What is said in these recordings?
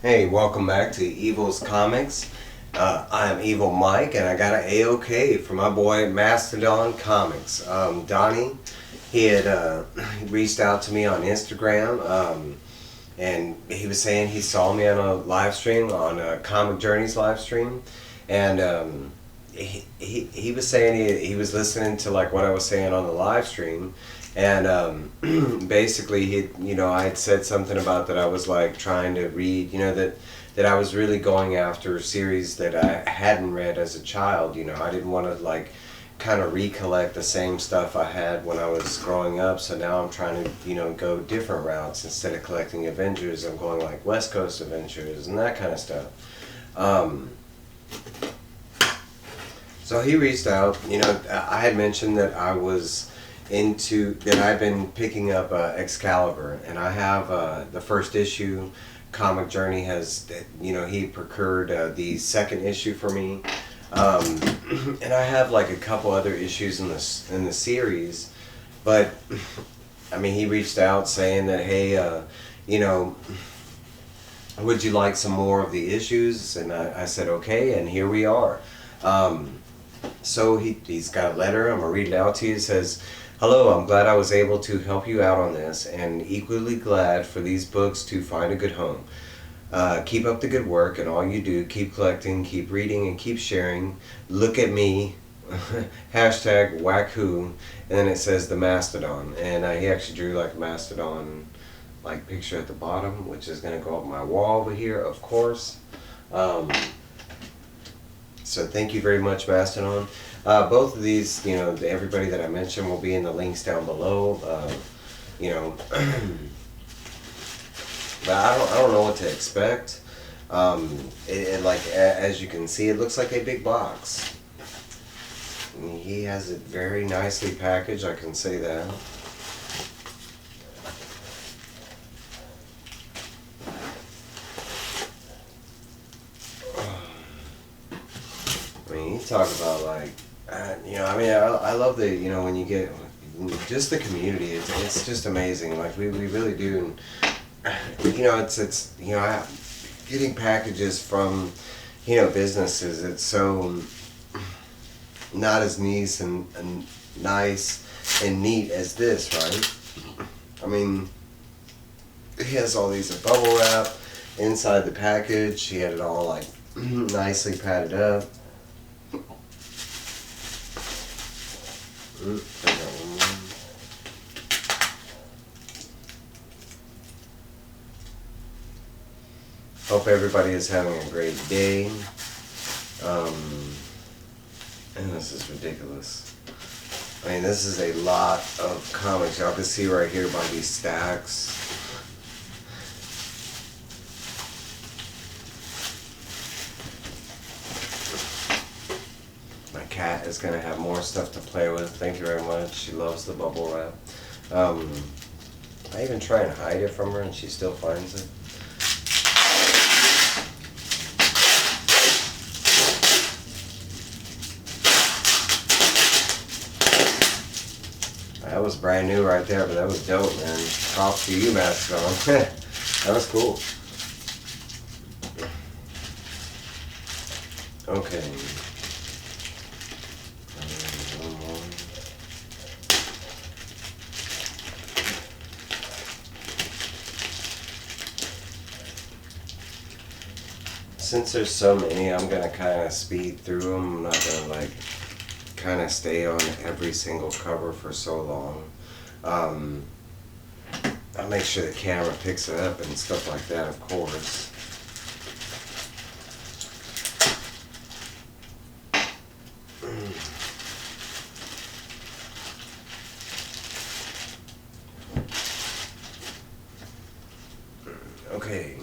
Hey, welcome back to Evil's Comics. I'm Evil Mike, and I got an A-OK from my boy Mastodon Comics. Donnie, he had reached out to me on Instagram, and he was saying he saw me on a live stream, on a Comic Journeys live stream, and he was saying he was listening to like what I was saying on the live stream, and basically I had said something about that I was like trying to read, that I was really going after series that I hadn't read as a child. I didn't want to like kind of recollect the same stuff I had when I was growing up, so now I'm trying to go different routes. Instead of collecting Avengers, I'm going like West Coast Adventures and that kind of stuff. So he reached out. I had mentioned that I was that I've been picking up Excalibur, and I have the first issue. Comic Journey has, he procured the second issue for me, and I have like a couple other issues in the series, but I mean, he reached out saying that, hey, would you like some more of the issues? And I said okay, and here we are. So he's got a letter. I'm gonna read it out to you. It says, "Hello, I'm glad I was able to help you out on this, and equally glad for these books to find a good home. Keep up the good work and all you do. Keep collecting, keep reading, and keep sharing. Look at me." Hashtag whack who. And then it says the Mastodon, and he actually drew like a Mastodon like picture at the bottom, which is gonna go up my wall over here, of course. So thank you very much, Mastodon. Both of these, everybody that I mentioned will be in the links down below. But I don't know what to expect. Like as you can see, it looks like a big box. And he has it very nicely packaged. I can say that. I mean, you talk about like, I love the, when you get just the community. It's just amazing. Like we really do. And, it's getting packages from, businesses. It's so not as nice and nice and neat as this, right? I mean, he has all these bubble wrap inside the package. He had it all like nicely padded up. Hope everybody is having a great day. And this is ridiculous. I mean, this is a lot of comics. Y'all can see right here by these stacks. My cat is going to have more stuff to play with. Thank you very much. She loves the bubble wrap. I even try and hide it from her and she still finds it. That was brand new right there, but that was dope, man. Props to you, Mastodon. That was cool. Okay. Since there's so many, I'm gonna kind of speed through them. I'm not gonna like kind of stay on every single cover for so long. I'll make sure the camera picks it up and stuff like that, of course. Okay.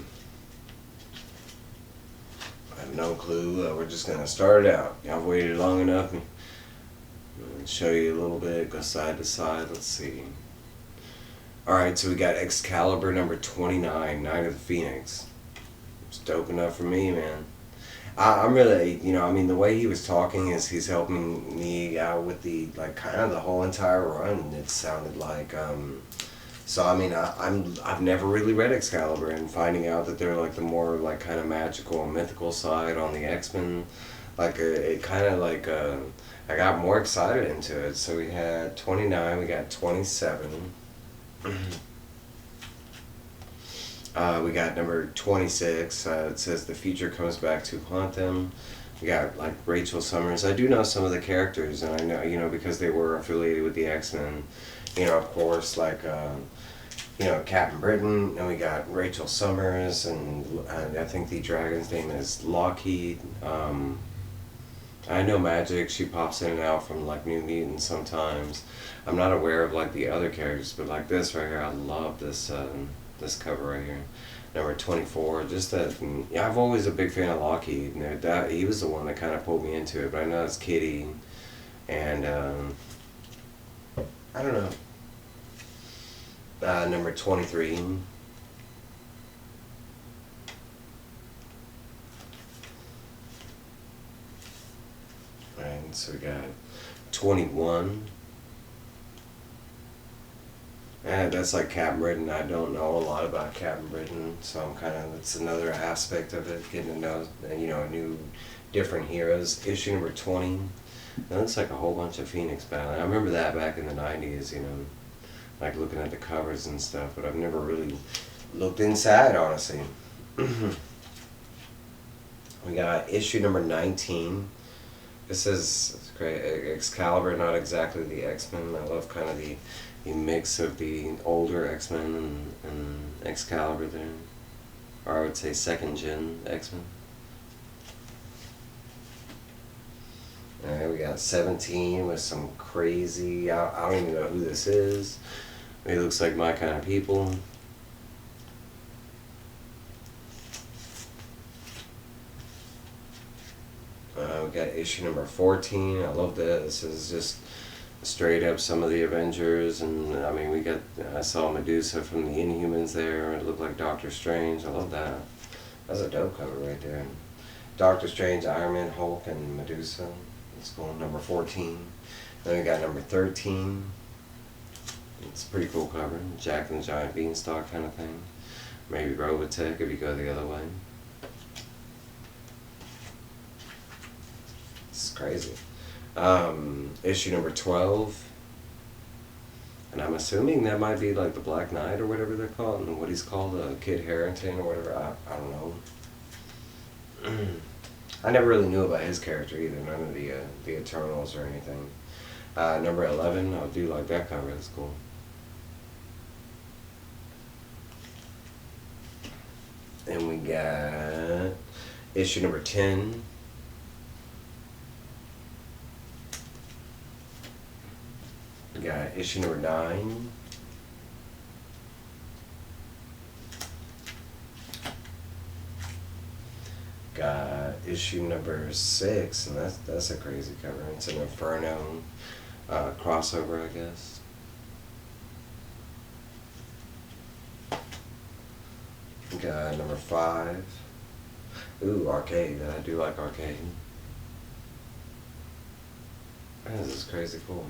I have no clue. We're just gonna start it out. I've waited long enough. Show you a little bit, go side to side. Let's see. Alright, so we got Excalibur number 29, Night of the Phoenix. It's dope enough for me, man. I'm really, the way he was talking is he's helping me out with the, like, kind of the whole entire run. It sounded like, So I mean, I've never really read Excalibur, and finding out that they're like the more like kind of magical and mythical side on the X-Men, like it kind of like I got more excited into it. So we had 29, we got 27. We got number 26. It says the future comes back to haunt them. We got like Rachel Summers. I do know some of the characters, and I know, you know, because they were affiliated with the X-Men. You know, of course, like you know, Captain Britain, and we got Rachel Summers, and I think the dragon's name is Lockheed. I know Magic. She pops in and out from like New Mutants sometimes. I'm not aware of like the other characters, but like this right here, I love this this cover right here. Number 24, just that, yeah, I've always a big fan of Lockheed, and that he was the one that kind of pulled me into it, but I know it's Kitty, and I don't know. Number 23. Alright, so we got 21. And that's like Captain Britain. I don't know a lot about Captain Britain, so I'm kind of, it's another aspect of it, getting to know, you know, new, different heroes. Issue number 20. That looks like a whole bunch of Phoenix Battle. I remember that back in the 90s, you know, like looking at the covers and stuff, but I've never really looked inside, honestly. We got issue number 19. This is great. Excalibur, not exactly the X-Men. I love kind of the mix of the older X-Men and Excalibur there. Or I would say second gen X-Men. Alright, we got 17 with some crazy, I don't even know who this is. He looks like my kind of people. We got issue number 14. I love this. This is just straight up some of the Avengers, and I mean, I saw Medusa from the Inhumans there. It looked like Doctor Strange. I love that. That's a dope cover right there. Doctor Strange, Iron Man, Hulk, and Medusa. Let's go on number 14. Then we got number 13. It's a pretty cool cover. Jack and the Giant Beanstalk kind of thing. Maybe Robotech if you go the other way. This is crazy. Issue number 12. And I'm assuming that might be like the Black Knight or whatever they're called, and what he's called, Kid Harington or whatever. I don't know. I never really knew about his character either, none of the Eternals or anything. Number 11, I do like that cover, that's cool. And we got issue number 10. We got issue number 9. Got issue number 6, and that's a crazy cover. It's an Inferno crossover, I guess. Got number 5. Ooh, Arcade. I do like Arcade. Man, this is crazy cool.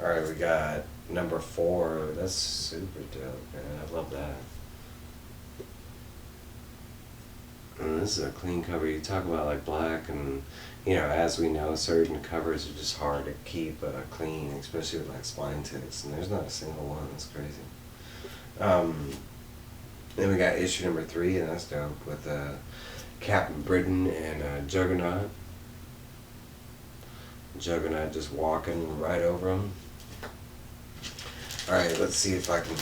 Alright, we got number 4. That's super dope, man. I love that. And this is a clean cover. You talk about like black, and you know, as we know, certain covers are just hard to keep clean, especially with like spine ticks, and there's not a single one. That's crazy. Then we got issue number 3, and that's dope, with Captain Britain and Juggernaut. Juggernaut just walking right over him. Alright, let's see if I can...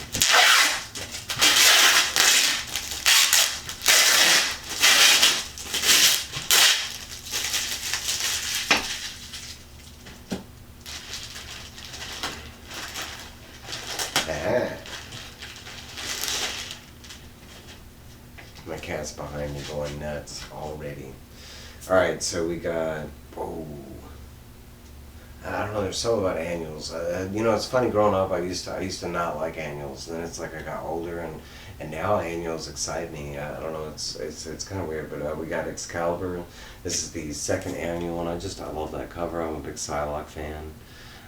My cat's behind me going nuts already. Alright, so we got... Oh, I don't know, there's something about annuals. You know, it's funny, growing up I used to not like annuals, and then it's like I got older, and now annuals excite me. I don't know, it's kind of weird, but we got Excalibur. This is the 2nd annual, and I love that cover. I'm a big Psylocke fan.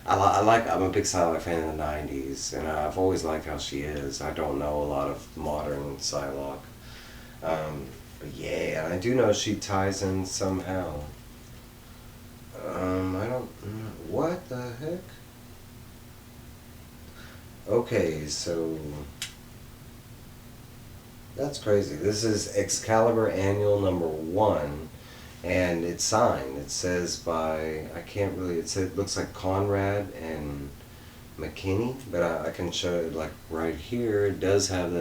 I'm a big Psylocke fan of the 90s, and I've always liked how she is. I don't know a lot of modern Psylocke. But yeah, I do know she ties in somehow. I don't... What the heck? Okay, so... That's crazy. This is Excalibur Annual number 1, and it's signed. It says by, I can't really, it looks like Conrad and McKinney, but I can show it like right here. It does have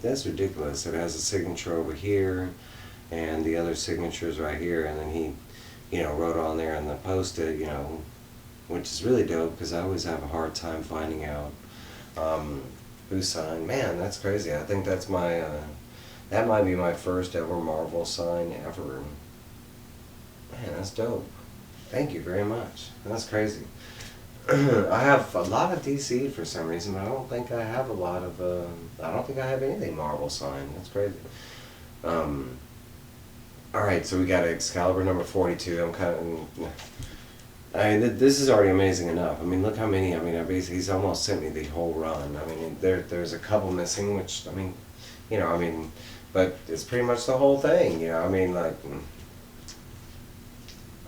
that's ridiculous. It has a signature over here, and the other signatures right here, and then he, wrote on there in the post-it, which is really dope, because I always have a hard time finding out who signed. Man, that's crazy. I think that's my, that might be my first ever Marvel sign ever. Man, that's dope. Thank you very much. That's crazy. I have a lot of DC for some reason, but I don't think I have a lot of, I don't think I have anything Marvel signed. That's crazy. Alright, so we got Excalibur number 42. I'm kind of... this is already amazing enough. I mean, look how many. I mean, he's almost sent me the whole run. I mean, there's a couple missing, which, I mean, but it's pretty much the whole thing, I mean, like,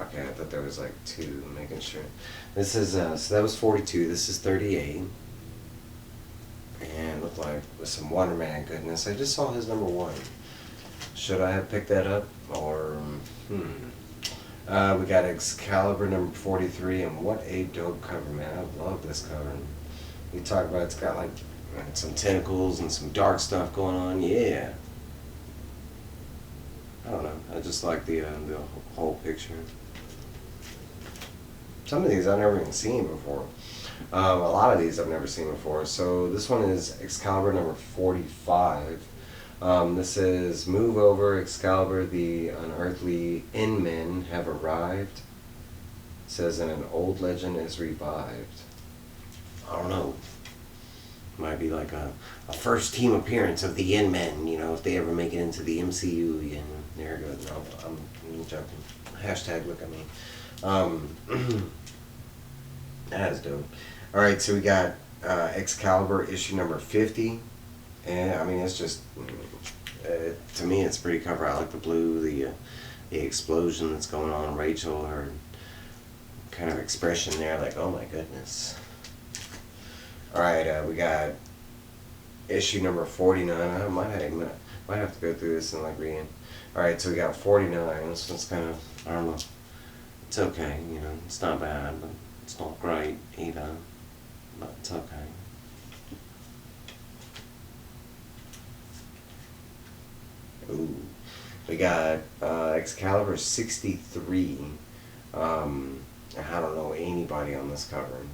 okay, I thought there was like 2, making sure. This is, so that was 42, this is 38. And it looked like with some Wonder Man goodness. I just saw his number 1. Should I have picked that up, or, we got Excalibur number 43, and what a dope cover, man. I love this cover. You talk about it's got like some tentacles and some dark stuff going on. Yeah. I don't know. I just like the whole picture. Some of these I've never even seen before. A lot of these I've never seen before. So this one is Excalibur number 45. This is Move Over, Excalibur, the unearthly Inmen have arrived. It says, and an old legend is revived. I don't know. Might be like a first team appearance of the Inmen, if they ever make it into the MCU. There it goes. No, I'm joking. Hashtag look at me. That is dope. Alright, so we got Excalibur issue number 50. And I mean, it's just, to me, it's a pretty cover. I like the blue, the explosion that's going on. Rachel, her kind of expression there, like, oh my goodness. Alright, we got issue number 49. I might have to go through this and like read it. Alright, so we got 49. This one's kind of, I don't know. It's okay, it's not bad, but it's not great either. But it's okay. Ooh. We got Excalibur 63. I don't know anybody on this cover.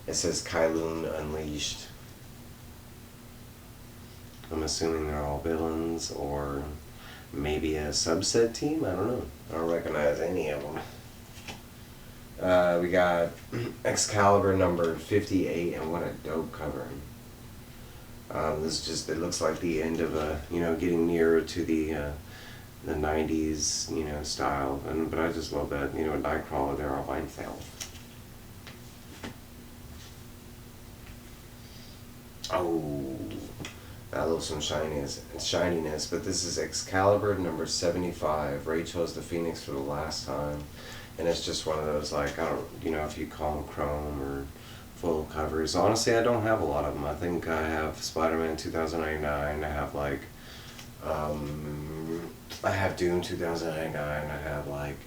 It says Kylun Unleashed. I'm assuming they're all villains, or maybe a subset team? I don't know. I don't recognize any of them. We got Excalibur number 58, and what a dope cover. This is just, it looks like the end of a, getting nearer to the 90s, style. But I just love that, Nightcrawler there all by himself. Oh, I love some shininess, but this is Excalibur number 75. Rachel is the Phoenix for the last time. And it's just one of those, like, I don't, if you call them chrome or full covers. Honestly, I don't have a lot of them. I think I have Spider-Man 2099. I have, like, I have Doom 2099. I have, like,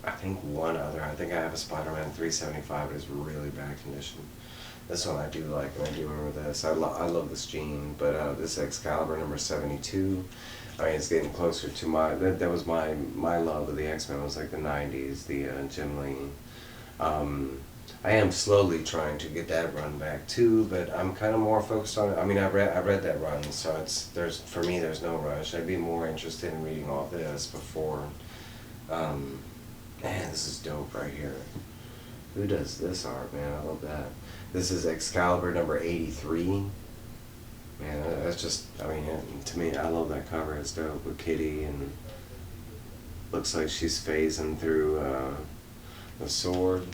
I think one other. I think I have a Spider-Man 375, but it's really bad condition. This one I do like, and I do remember this. I love this gene, but this Excalibur number 72. I mean, it's getting closer to my, that was my love of the X-Men, was like the 90s, the Jim Lee. I am slowly trying to get that run back too, but I'm kind of more focused on it. I mean, I read that run, so for me there's no rush. I'd be more interested in reading all this before. Man, this is dope right here. Who does this art, man? I love that. This is Excalibur number 83. Man, that's just, I mean, to me, I love that cover. It's dope with Kitty, and looks like she's phasing through the sword.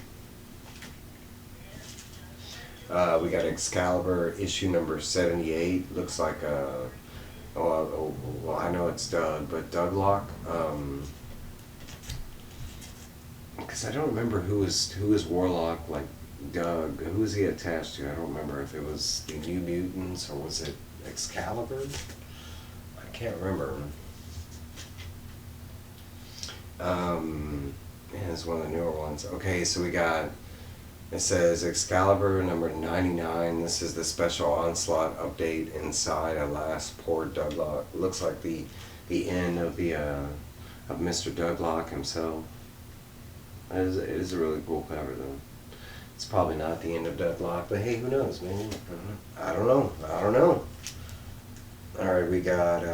We got Excalibur issue number 78. Looks like well, I know it's Doug, but Douglock. Because I don't remember who is Warlock, like Doug. Who is he attached to? I don't remember if it was the New Mutants or was it Excalibur. I can't remember. Yeah, it's one of the newer ones. Okay, so we got. It says Excalibur number 99. This is the special Onslaught update inside a last poor Douglock. It looks like the end of the of Mr. Douglock himself. It is a really cool cover though. It's probably not the end of Douglock, but hey, who knows, man? I don't know. Alright, we got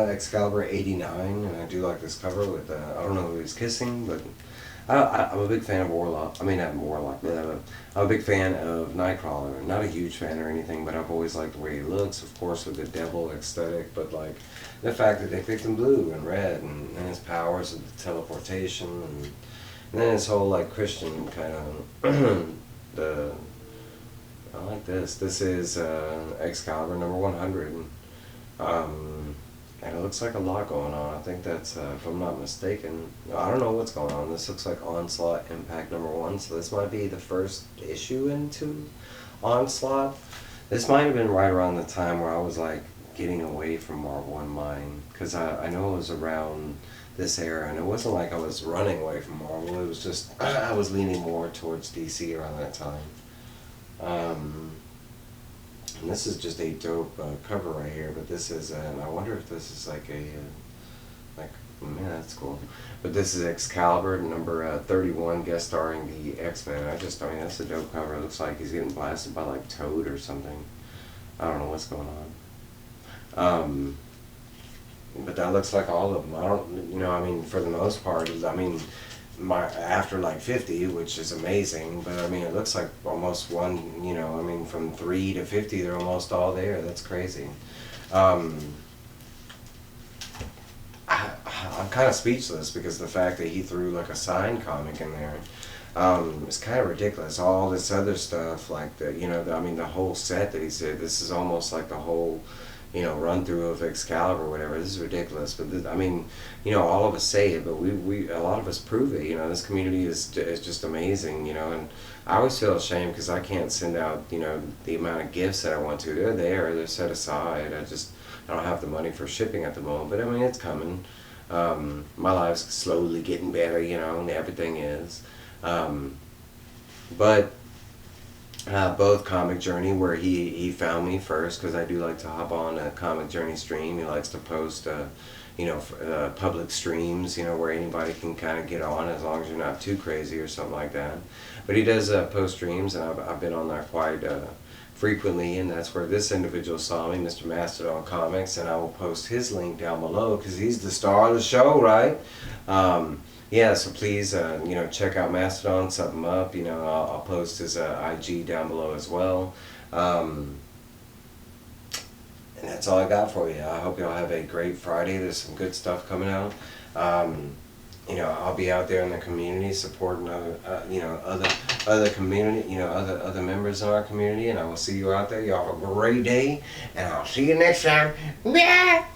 Excalibur 89, and I do like this cover with, I don't know who he's kissing, but I'm a big fan of Warlock. I mean, not Warlock, but I'm a big fan of Nightcrawler. Not a huge fan or anything, but I've always liked the way he looks, of course, with the devil aesthetic, but like the fact that they picked him blue and red, and his powers of the teleportation, and then his whole like Christian kind of I like this. This is Excalibur number 100. And it looks like a lot going on. I think that's, if I'm not mistaken, I don't know what's going on. This looks like Onslaught Impact number 1, so this might be the first issue into Onslaught. This might have been right around the time where I was like getting away from Marvel in mind, because I know it was around this era, and it wasn't like I was running away from Marvel. It was just I was leaning more towards DC around that time. And this is just a dope cover right here, but this is, I wonder if this is like a, man, that's cool. But this is Excalibur number 31, guest starring the X-Men. I mean, that's a dope cover. It looks like he's getting blasted by like Toad or something. I don't know what's going on. But that looks like all of them. I don't, I mean, for the most part, I mean, after like 50, which is amazing, but I mean, it looks like almost one, I mean, from 3 to 50, they're almost all there. That's crazy. I'm kind of speechless because the fact that he threw like a signed comic in there, it's kind of ridiculous. All this other stuff, like I mean, the whole set that he said, this is almost like the whole, run through of Excalibur or whatever. This is ridiculous, but I mean, all of us say it, but a lot of us prove it. This community is just amazing. And I always feel ashamed because I can't send out, the amount of gifts that I want to. They're there, they're set aside. I don't have the money for shipping at the moment, but I mean, it's coming. My life's slowly getting better, and everything is. But both Comic Journey, where he found me first, because I do like to hop on a Comic Journey stream. He likes to post, public streams, where anybody can kind of get on as long as you're not too crazy or something like that. But he does post streams, and I've been on there quite frequently, and that's where this individual saw me, Mr. Mastodon Comics, and I will post his link down below because he's the star of the show, right? Yeah, so please, check out Mastodon, set him up. I'll post his IG down below as well. And that's all I got for you. I hope y'all have a great Friday. There's some good stuff coming out. I'll be out there in the community supporting other community, other members in our community, and I will see you out there. Y'all have a great day, and I'll see you next time. Yeah.